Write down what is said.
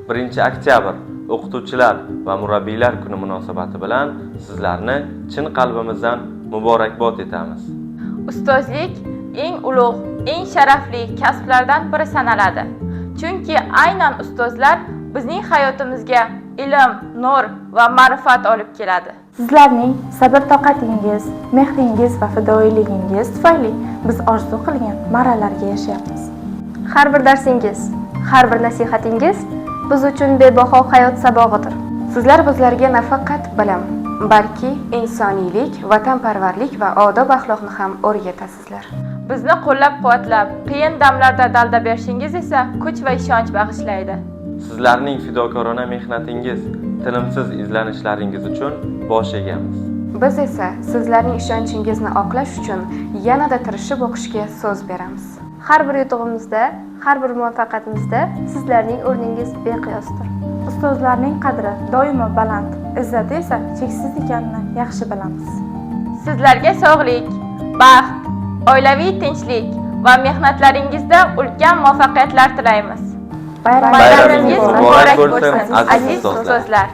1-oktyabr o'qituvchilar va murabbiylar kuni munosabati bilan sizlarni chin qalbimizdan muborakbod etamiz. Ustozlik eng ulug', eng sharafli kasblardan biri sanaladi. Chunki aynan ustozlar bizning hayotimizga ilm, nur va ma'rifat olib keladi. Sizlarning sabr-toqatingiz, mehringiz va fidoyiligingiz tufayli biz orzu qilgan marralarga erishayapmiz. Har bir darsingiz, har bir nasihatingiz biz uchun bebaho hayot sabog'idir. Sizlar bizlarga nafaqat bilim, balki insoniylik, vatanparvarlik va odob-axloqni ham o'rgatasizlar. Bizni qo'llab-quvvatlab, qiyin damlarda dalda berishingiz esa kuch va ishonch bag'ishlaydi. Sizlarning fidokorona mehnatingiz, tinimsiz izlanishlaringiz uchun bosh egamiz. Biz esa sizlarning ishonchingizni oqlash uchun yanada tirishib o'qishga so'z beramiz. Har bir yutug'imizda, har bir muvaffaqiyatimizda sizlarning o'rningiz beqiyosdir. Ustozlarning qadri doimo baland, izzati esa cheksiz ekanini yaxshi bilamiz. Sizlarga sog'lik, baxt, oilaviy tinchlik va mehnatlaringizda ulkan muvaffaqiyatlar tilaymiz. Bayramingiz muborak bo'lsin, aziz ustozlar.